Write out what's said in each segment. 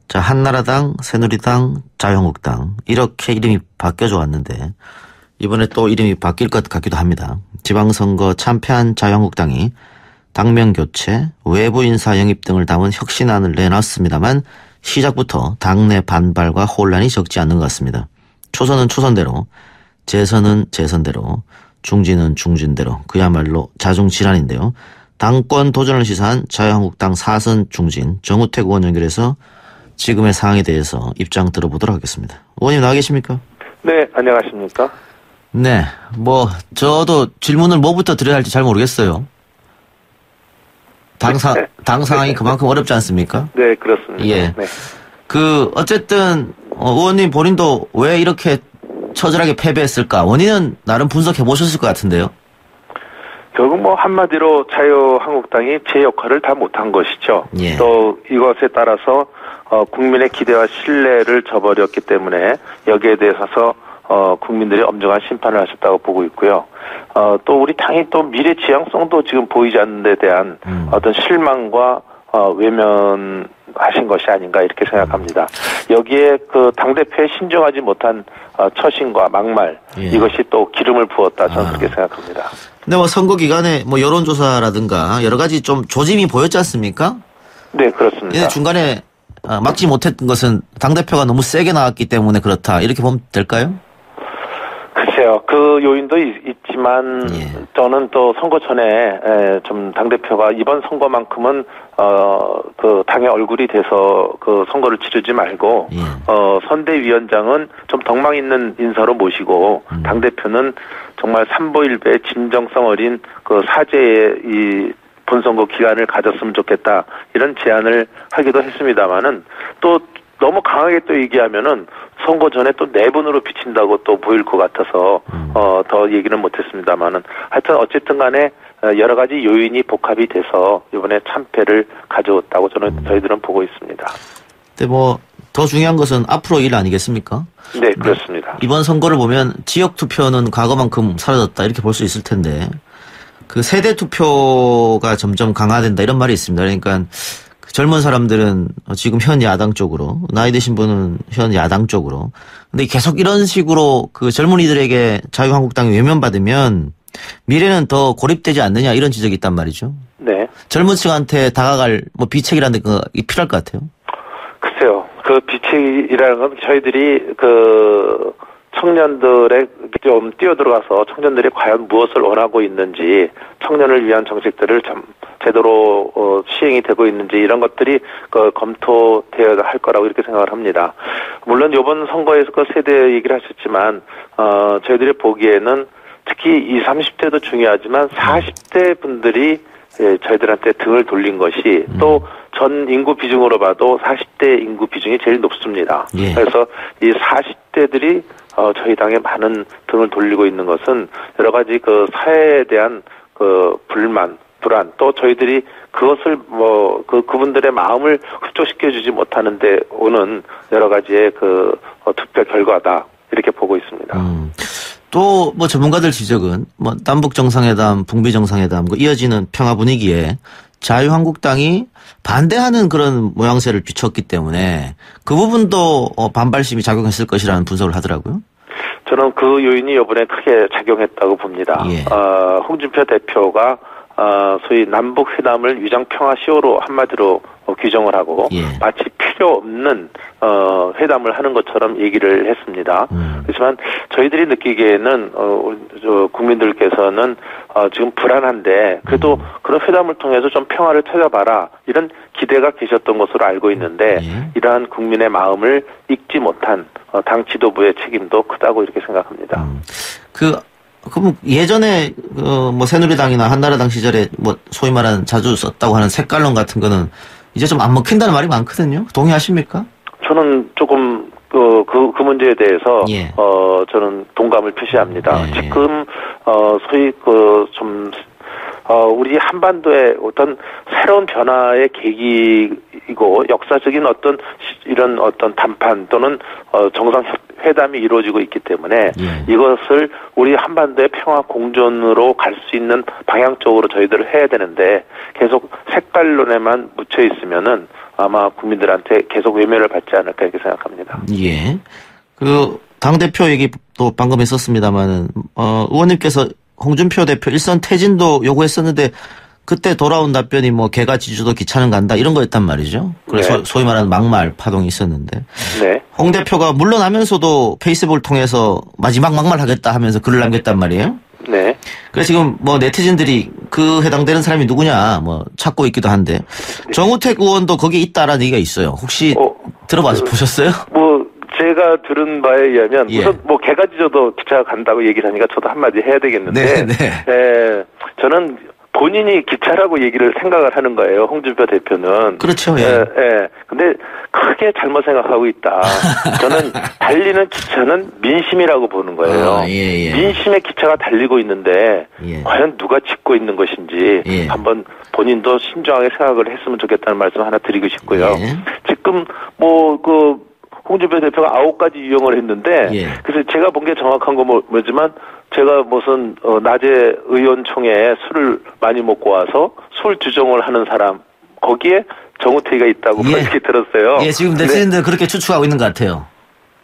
자, 한나라당, 새누리당, 자유한국당 이렇게 이름이 바뀌어져 왔는데 이번에 또 이름이 바뀔 것 같기도 합니다. 지방선거 참패한 자유한국당이 당명 교체, 외부 인사 영입 등을 담은 혁신안을 내놨습니다만 시작부터 당내 반발과 혼란이 적지 않는 것 같습니다. 초선은 초선대로, 재선은 재선대로, 중진은 중진대로 그야말로 자중질환인데요. 당권 도전을 시사한 자유한국당 사선 중진 정우택 의원 연결해서 지금의 상황에 대해서 입장 들어보도록 하겠습니다. 의원님 나와 계십니까? 네, 안녕하십니까? 네, 저도 질문을 뭐부터 드려야 할지 잘 모르겠어요. 당 상황이 그만큼 어렵지 않습니까? 네, 그렇습니다. 예. 네. 어쨌든, 의원님 본인도 왜 이렇게 처절하게 패배했을까? 원인은 나름 분석해 보셨을 것 같은데요. 결국 한마디로 자유한국당이 제 역할을 다 못한 것이죠. 예. 또 이것에 따라서 국민의 기대와 신뢰를 저버렸기 때문에 여기에 대해서 국민들이 엄정한 심판을 하셨다고 보고 있고요. 또 우리 당이 또 미래 지향성도 지금 보이지 않는 데 대한 어떤 실망과 외면하신 것이 아닌가 이렇게 생각합니다. 여기에 그 당대표에 신중하지 못한 처신과 막말, 예. 이것이 또 기름을 부었다 저는 그렇게 생각합니다. 근데 선거 기간에 여론조사라든가 여러 가지 좀 조짐이 보였지 않습니까? 네, 그렇습니다. 중간에 막지 못했던 것은 당대표가 너무 세게 나왔기 때문에 그렇다. 이렇게 보면 될까요? 글쎄요. 그 요인도 있지만 예. 저는 또 선거 전에 좀 당대표가 이번 선거만큼은 그 당의 얼굴이 돼서 그 선거를 치르지 말고 예. 선대위원장은 좀 덕망 있는 인사로 모시고 당대표는 정말 삼보일배 진정성 어린 그 사죄의 이 본선거 기간을 가졌으면 좋겠다 이런 제안을 하기도 했습니다마는 또 너무 강하게 또 얘기하면은 선거 전에 또 내분으로 비친다고 또 보일 것 같아서 더 얘기는 못했습니다만은 하여튼 어쨌든 간에 여러 가지 요인이 복합이 돼서 이번에 참패를 가져왔다고 저희들은 보고 있습니다. 근데 더 중요한 것은 앞으로 일 아니겠습니까? 네, 그렇습니다. 이번 선거를 보면 지역 투표는 과거만큼 사라졌다 이렇게 볼 수 있을 텐데 그 세대 투표가 점점 강화된다 이런 말이 있습니다. 그러니까 젊은 사람들은 지금 현 야당 쪽으로, 나이 드신 분은 현 야당 쪽으로. 근데 계속 이런 식으로 그 젊은이들에게 자유한국당이 외면받으면 미래는 더 고립되지 않느냐 이런 지적이 있단 말이죠. 네. 젊은 층한테 다가갈 비책이라는 게 필요할 것 같아요. 글쎄요. 그 비책이라는 건 저희들이 그 청년들의 좀 뛰어들어가서 청년들이 과연 무엇을 원하고 있는지 청년을 위한 정책들을 참 제대로 시행이 되고 있는지 이런 것들이 검토되어야 할 거라고 이렇게 생각을 합니다. 물론 이번 선거에서 그 세대 얘기를 하셨지만 저희들이 보기에는 특히 20, 30대도 중요하지만 40대 분들이 저희들한테 등을 돌린 것이 또 전 인구 비중으로 봐도 40대 인구 비중이 제일 높습니다. 예. 그래서 이 40대들이 저희 당에 많은 등을 돌리고 있는 것은 여러 가지 그 사회에 대한 그 불만, 불안, 또 저희들이 그것을 그분들의 마음을 흡족시켜주지 못하는데 오는 여러 가지의 투표 결과다 이렇게 보고 있습니다. 또 전문가들 지적은 남북 정상회담, 북미 정상회담 이어지는 평화 분위기에 자유한국당이 반대하는 그런 모양새를 비췄기 때문에 그 부분도 반발심이 작용했을 것이라는 분석을 하더라고요. 저는 그 요인이 이번에 크게 작용했다고 봅니다. 예. 홍준표 대표가 소위 남북 회담을 위장 평화 시효로 한마디로 규정을 하고 예. 마치 필요 없는 회담을 하는 것처럼 얘기를 했습니다. 그렇지만 저희들이 느끼기에는 국민들께서는 지금 불안한데 그래도 그런 회담을 통해서 좀 평화를 찾아봐라 이런 기대가 계셨던 것으로 알고 있는데 예. 이러한 국민의 마음을 읽지 못한 당 지도부의 책임도 크다고 이렇게 생각합니다. 그럼 예전에 새누리당이나 한나라당 시절에 소위 말하는 자주 썼다고 하는 색깔론 같은 거는 이제 좀 안 먹힌다는 말이 많거든요. 동의하십니까? 저는 조금 그 문제에 대해서 예. 저는 동감을 표시합니다. 예. 지금 소위 우리 한반도의 어떤 새로운 변화의 계기이고 역사적인 이런 담판 또는 정상 회담이 이루어지고 있기 때문에 이것을 우리 한반도의 평화 공존으로 갈 수 있는 방향 쪽으로 저희들을 해야 되는데 계속 색깔론에만 묻혀 있으면은 아마 국민들한테 계속 외면을 받지 않을까 이렇게 생각합니다. 예. 당대표 얘기도 방금 했었습니다만은, 의원님께서 홍준표 대표 일선 퇴진도 요구했었는데, 그때 돌아온 답변이 개가 지주도 기차는 간다 이런 거였단 말이죠. 그래서 네. 소위 말하는 막말 파동이 있었는데. 네. 홍 대표가 물러나면서도 페이스북을 통해서 마지막 막말하겠다 하면서 글을 남겼단 말이에요. 네. 그래서 지금 네티즌들이 그 해당되는 사람이 누구냐 찾고 있기도 한데 정우택 의원도 거기에 있다라는 얘기가 있어요. 혹시 보셨어요? 제가 들은 바에 의하면 우선 개가 짖어도 기차가 간다고 얘기를 하니까 저도 한마디 해야 되겠는데 저는 본인이 기차라고 얘기를 생각을 하는 거예요. 홍준표 대표는. 그렇죠. 근데 크게 잘못 생각하고 있다. 저는 달리는 기차는 민심이라고 보는 거예요. 민심의 기차가 달리고 있는데 과연 누가 짚고 있는 것인지 한번 본인도 신중하게 생각을 했으면 좋겠다는 말씀 하나 드리고 싶고요. 지금 홍준표 대표가 9가지 유형을 했는데 그래서 제가 본 게 정확한 건 뭐지만 제가 무슨 낮에 의원총회에 술을 많이 먹고 와서 술 주정을 하는 사람 거기에 정우택이가 있다고 그렇게 들었어요. 지금 네티즌들 그렇게 추측하고 있는 것 같아요.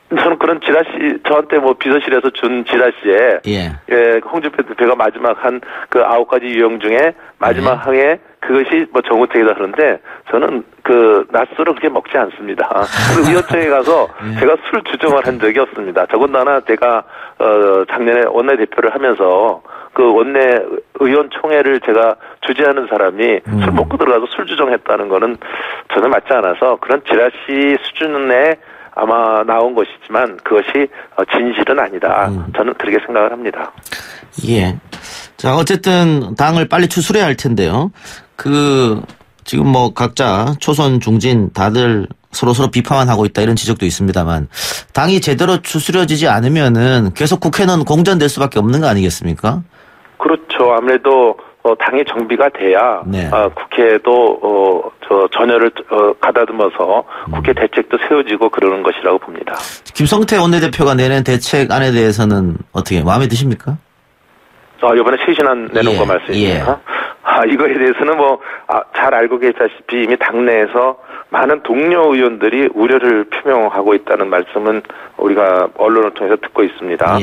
저는 그런 지라시 저한테 비서실에서 준 지라시에 홍준표 대표가 마지막 한 그 9가지 유형 중에 마지막 항에 그것이 정우택이다 그러는데 저는 낮술을 그렇게 먹지 않습니다. 그 의원총회 가서 제가 술 주정을 한 적이 없습니다. 더군다나 제가 작년에 원내대표를 하면서 그 원내 의원총회를 제가 주재하는 사람이 술 먹고 들어가서 술 주정했다는 거는 전혀 맞지 않아서 그런 지라시 수준의 아마 나온 것이지만 그것이 진실은 아니다. 저는 그렇게 생각을 합니다. 자, 어쨌든 당을 빨리 추스려야 할 텐데요. 지금 각자 초선 중진 다들 서로 비판만 하고 있다 이런 지적도 있습니다만 당이 제대로 추스려지지 않으면은 계속 국회는 공전될 수밖에 없는 거 아니겠습니까? 그렇죠. 아무래도 당이 정비가 돼야 국회도 전열을 가다듬어서 국회 대책도 세워지고 그러는 것이라고 봅니다. 김성태 원내대표가 내낸 대책안에 대해서는 어떻게 마음에 드십니까? 이번에 쇄신안 내놓은 거 말씀입니까? 이거에 대해서는 잘 알고 계시다시피 이미 당내에서 많은 동료 의원들이 우려를 표명하고 있다는 말씀은 우리가 언론을 통해서 듣고 있습니다.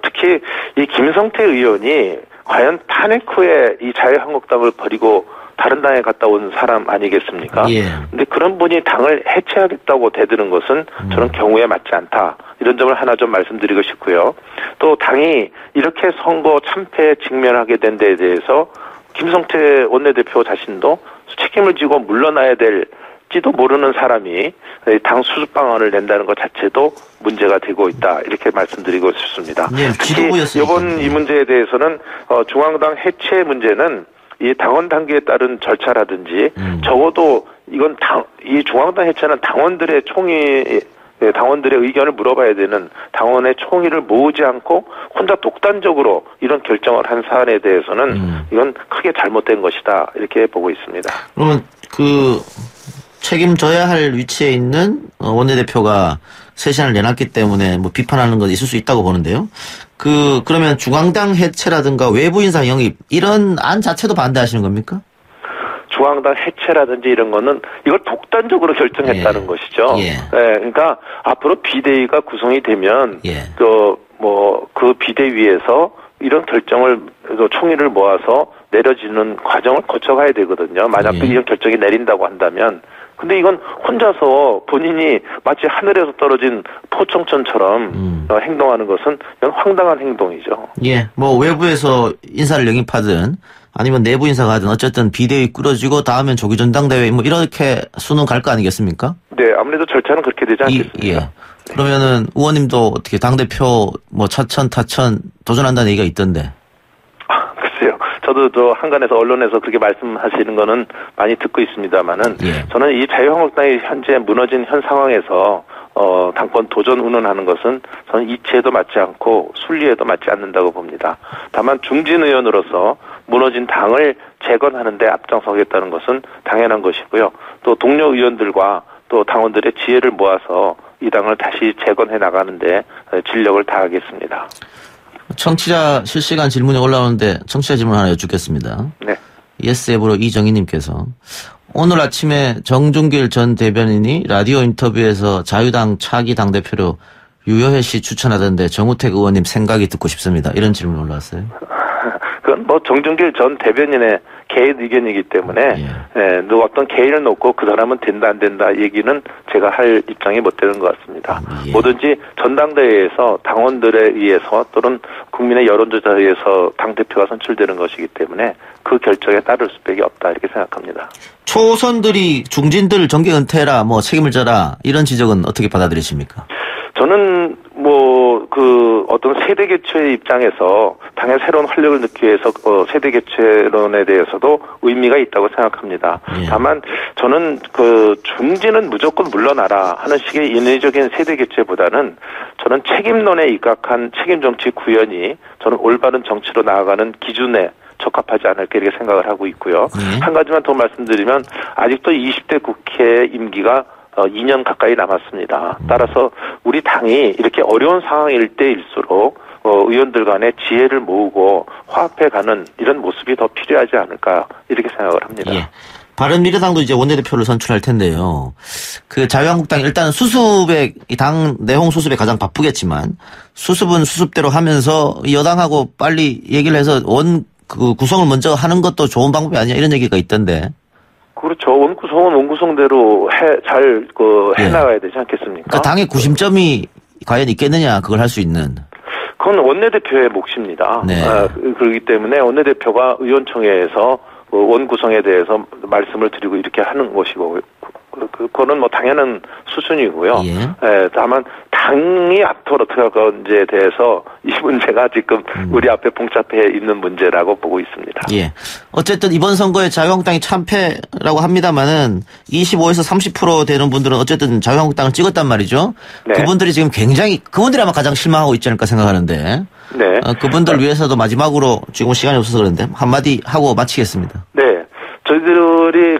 특히 이 김성태 의원이 과연 탄핵 후에 이 자유한국당을 버리고 다른 당에 갔다 온 사람 아니겠습니까? 근데 그런 분이 당을 해체하겠다고 대드는 것은 저는 경우에 맞지 않다. 이런 점을 하나 좀 말씀드리고 싶고요. 또 당이 이렇게 선거 참패에 직면하게 된 데에 대해서 김성태 원내대표 자신도 책임을 지고 물러나야 될지도 모르는 사람이 당 수습 방안을 낸다는 것 자체도 문제가 되고 있다. 이렇게 말씀드리고 싶습니다. 특히 이번 이 문제에 대해서는 중앙당 해체 문제는 이 당원 단계에 따른 절차라든지 적어도 이건 이 중앙당 해체는 당원들의 의견을 물어봐야 되는 당원의 총의를 모으지 않고 혼자 독단적으로 이런 결정을 한 사안에 대해서는 이건 크게 잘못된 것이다. 이렇게 보고 있습니다. 그러면 책임져야 할 위치에 있는 원내대표가 쇄신을 내놨기 때문에 비판하는 건 있을 수 있다고 보는데요. 그러면 중앙당 해체라든가 외부 인사 영입 이런 안 자체도 반대하시는 겁니까? 중앙당 해체라든지 이런 거는 이걸 독단적으로 결정했다는 것이죠. 그러니까 앞으로 비대위가 구성이 되면 그 비대위에서 이런 결정을 총의를 모아서 내려지는 과정을 거쳐가야 되거든요. 만약 이런 결정이 내린다고 한다면. 근데 이건 혼자서 본인이 마치 하늘에서 떨어진 포청천처럼 행동하는 것은 이건 황당한 행동이죠. 외부에서 인사를 영입하든 아니면 내부 인사가 하든 어쨌든 비대위 꾸려지고 다음엔 조기전당대회 이렇게 수능 갈 거 아니겠습니까? 네, 아무래도 절차는 그렇게 되지 않겠습니까? 그러면은 의원님도 어떻게 당대표 차천 타천 도전한다는 얘기가 있던데. 글쎄요. 저도 한간에서 언론에서 그렇게 말씀하시는 거는 많이 듣고 있습니다만은 저는 이 자유한국당이 현재 무너진 현 상황에서 당권 도전 운운하는 것은 저는 이치에도 맞지 않고 순리에도 맞지 않는다고 봅니다. 다만 중진 의원으로서 무너진 당을 재건하는 데 앞장서겠다는 것은 당연한 것이고요. 또 동료 의원들과 또 당원들의 지혜를 모아서 이 당을 다시 재건해 나가는데 진력을 다하겠습니다. 청취자 실시간 질문이 올라오는데 청취자 질문 하나 여쭙겠습니다. 네. 예스앱으로 이정희님께서 오늘 아침에 정준길 전 대변인이 라디오 인터뷰에서 자유당 차기 당대표로 유여혜 씨 추천하던데 정우택 의원님 생각이 듣고 싶습니다. 이런 질문 올라왔어요. 그건 뭐 정준길 전 대변인의 개인 의견이기 때문에 어떤 개인을 놓고 그 사람은 된다 안 된다 얘기는 제가 할 입장이 못 되는 것 같습니다. 뭐든지 전당대회에서 당원들에 의해서 또는 국민의 여론조사에 의해서 당대표가 선출되는 것이기 때문에 그 결정에 따를 수밖에 없다 이렇게 생각합니다. 초선들이 중진들 정계 은퇴라 뭐 책임을 져라 이런 지적은 어떻게 받아들이십니까? 저는 어떤 세대 교체의 입장에서 당의 새로운 활력을 넣기 위해서 세대 교체론에 대해서도 의미가 있다고 생각합니다. 다만 저는 중진은 무조건 물러나라 하는 식의 인위적인 세대 교체보다는 저는 책임론에 입각한 책임 정치 구현이 저는 올바른 정치로 나아가는 기준에 적합하지 않을까 이렇게 생각을 하고 있고요. 한 가지만 더 말씀드리면 아직도 20대 국회 임기가 2년 가까이 남았습니다. 따라서 우리 당이 이렇게 어려운 상황일 때일수록 의원들 간의 지혜를 모으고 화합해가는 이런 모습이 더 필요하지 않을까 이렇게 생각을 합니다. 예. 바른미래당도 이제 원내대표를 선출할 텐데요. 그 자유한국당 일단 수습에 당 내홍 수습에 가장 바쁘겠지만 수습은 수습대로 하면서 여당하고 빨리 얘기를 해서 구성을 먼저 하는 것도 좋은 방법이 아니냐 이런 얘기가 있던데. 그렇죠. 원구성은 원구성대로 해나가야 되지 않겠습니까? 그러니까 당의 구심점이 과연 있겠느냐 그걸 할 수 있는. 그건 원내대표의 몫입니다. 네. 그렇기 때문에 원내대표가 의원총회에서 원구성에 대해서 말씀을 드리고 이렇게 하는 것이고 그거는 뭐 당연한 수순이고요. 다만 당이 앞으로 어떻게 할 건지에 대해서 이 문제가 지금 우리 앞에 봉착해 있는 문제라고 보고 있습니다. 예. 어쨌든 이번 선거에 자유한국당이 참패라고 합니다만은 25에서 30% 되는 분들은 어쨌든 자유한국당을 찍었단 말이죠. 네. 그분들이 지금 그분들이 아마 가장 실망하고 있지 않을까 생각하는데. 네. 그분들 위해서도 마지막으로 지금 시간이 없어서 그런데 한마디 하고 마치겠습니다. 네. 저희들이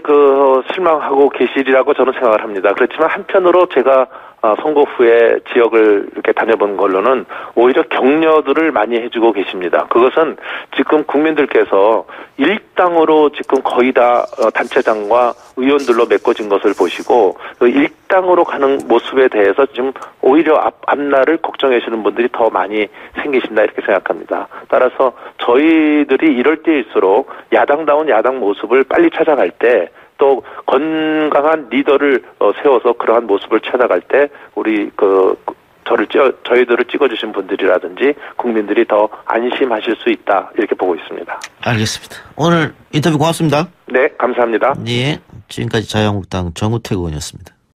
실망하고 계시리라고 저는 생각을 합니다. 그렇지만 한편으로 제가 선거 후에 지역을 이렇게 다녀본 걸로는 오히려 격려들을 많이 해주고 계십니다. 그것은 지금 국민들께서 일당으로 지금 거의 다 단체장과 의원들로 메꿔진 것을 보시고 일당으로 가는 모습에 대해서 지금 오히려 앞날을 걱정해 주시는 분들이 더 많이 생기신다 이렇게 생각합니다. 따라서 저희들이 이럴 때일수록 야당다운 야당 모습을 빨리 찾아갈 때 또 건강한 리더를 세워서 그러한 모습을 찾아갈 때 우리 저희들을 찍어주신 분들이라든지 국민들이 더 안심하실 수 있다 이렇게 보고 있습니다. 알겠습니다. 오늘 인터뷰 고맙습니다. 네, 감사합니다. 네, 지금까지 자유한국당 정우택 의원이었습니다.